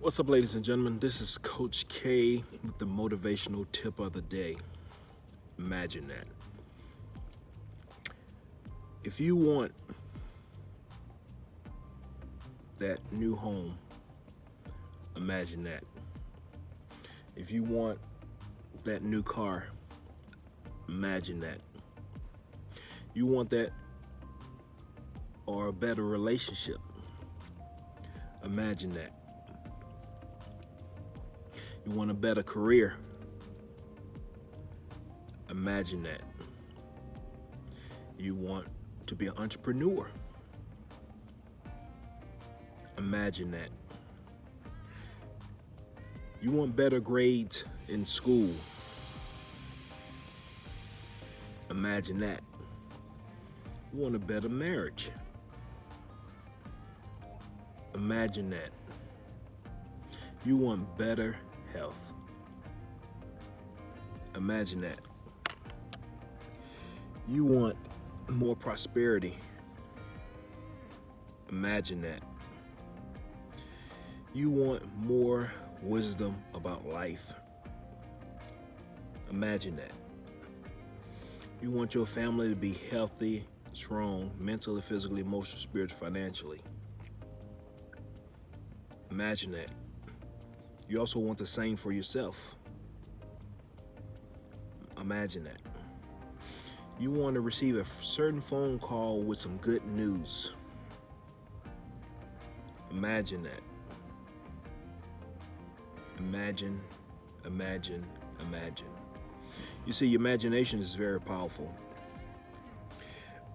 What's up, ladies and gentlemen? This is Coach K with the motivational tip of the day. Imagine that. If you want that new home, imagine that. If you want that new car, imagine that. You want that or a better relationship, imagine that. You want a better career, imagine that. You want to be an entrepreneur, imagine that. You want better grades in school, imagine that. You want a better marriage, imagine that. You want better health, imagine that. You want more prosperity, imagine that. You want more wisdom about life, imagine that. You want your family to be healthy, strong, mentally, physically, emotionally, spiritually, financially, imagine that. You also want the same for yourself, imagine that. You want to receive a certain phone call with some good news, imagine that. Imagine, imagine, imagine. You see, imagination is very powerful.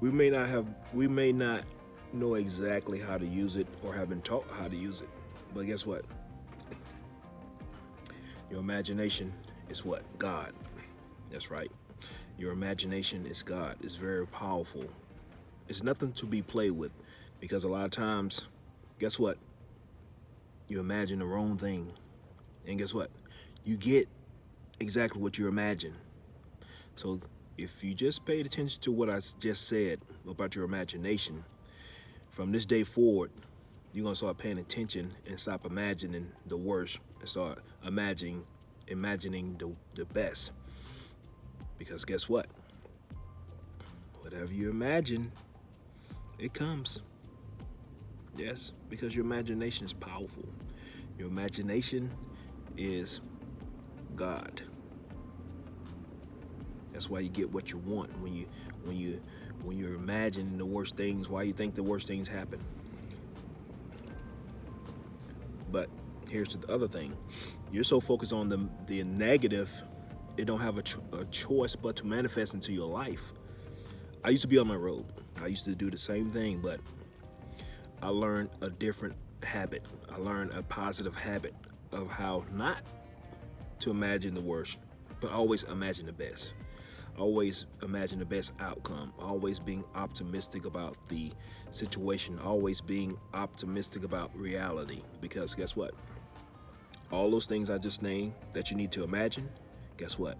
We may not know exactly how to use it or have been taught how to use it, but guess what? Your imagination is what? God. That's right. Your imagination is God. It's very powerful. It's nothing to be played with, because a lot of times, guess what? You imagine the wrong thing. And guess what? You get exactly what you imagine. So if you just paid attention to what I just said about your imagination, from this day forward, you're going to start paying attention and stop imagining the worst and start imagining the best. Because guess what? Whatever you imagine, it comes. Yes, because your imagination is powerful. Your imagination is God. That's why you get what you want when you're imagining the worst things. Why you think the worst things happen. But here's the other thing: you're so focused on the negative, it don't have a choice but to manifest into your life. I used to be on my road. I used to do the same thing, but I learned a different habit. I learned a positive habit of how not to imagine the worst, but always imagine the best. Always imagine the best outcome. Always being optimistic about the situation. Always being optimistic about reality. Because guess what? All those things I just named that you need to imagine, guess what?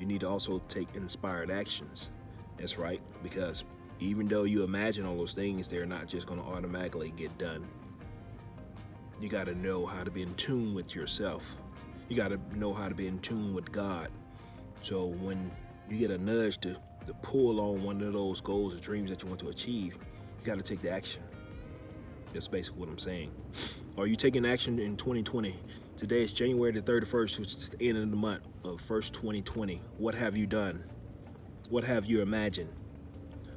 You need to also take inspired actions. That's right. Because even though you imagine all those things, they're not just going to automatically get done. You got to know how to be in tune with yourself. You got to know how to be in tune with God. So when you get a nudge to pull on one of those goals or dreams that you want to achieve, you got to take the action. That's basically what I'm saying. Are you taking action in 2020? Today is January the 31st, which is the end of the month of 1st 2020. What have you done? What have you imagined?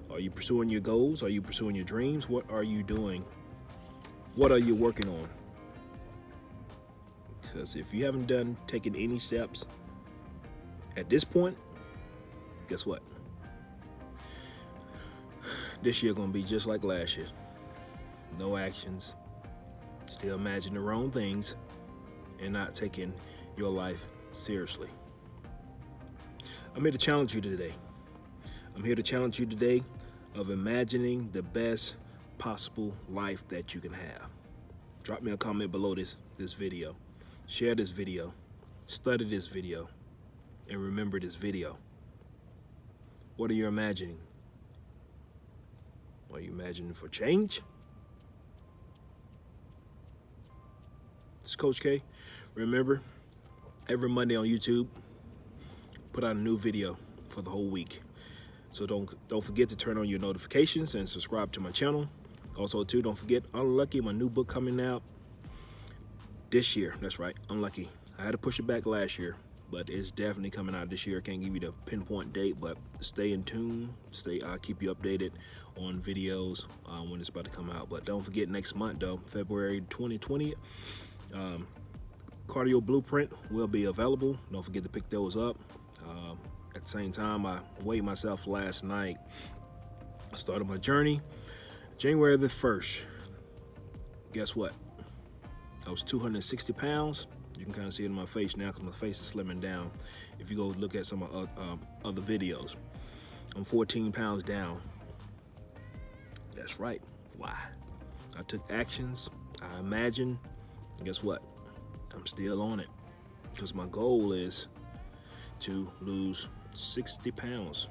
Are you pursuing your goals? Are you pursuing your dreams? What are you doing? What are you working on? Because if you haven't taken any steps at this point, guess what? This year gonna be just like last year. No actions, still imagine the wrong things, and not taking your life seriously. I'm here to challenge you today. I'm here to challenge you today of imagining the best possible life that you can have. Drop me a comment below this video. Share this video. Study this video. And remember this video. What are you imagining? Are you imagining for change? It's Coach K. Remember, every Monday on YouTube, put out a new video for the whole week. So don't forget to turn on your notifications and subscribe to my channel. Also, too, don't forget Unlucky, my new book coming out this year. That's right, Unlucky. I had to push it back last year, but it's definitely coming out this year. I can't give you the pinpoint date, but stay in tune. I'll keep you updated on videos when it's about to come out. But don't forget, next month though, February 2020, Cardio Blueprint will be available. Don't forget to pick those up. At the same time, I weighed myself last night. I started my journey January the 1st. Guess what? I was 260 pounds. You can kind of see it in my face now because my face is slimming down. If you go look at some other videos, I'm 14 pounds down. That's right. Why? I took actions. I imagined. Guess what? I'm still on it because my goal is to lose 60 pounds,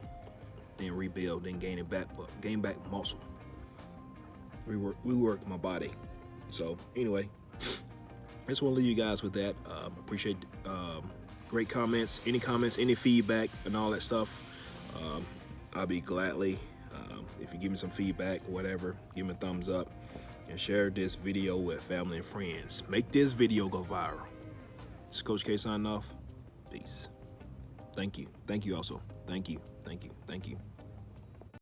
then rebuild, then gain back muscle. Rework my body. So anyway, I just want to leave you guys with that. Appreciate great comments, any feedback, and all that stuff. I'll be gladly, if you give me some feedback, whatever, give me a thumbs up, and share this video with family and friends. Make this video go viral. This is Coach K signing off. Peace. Thank you. Thank you also. Thank you. Thank you. Thank you.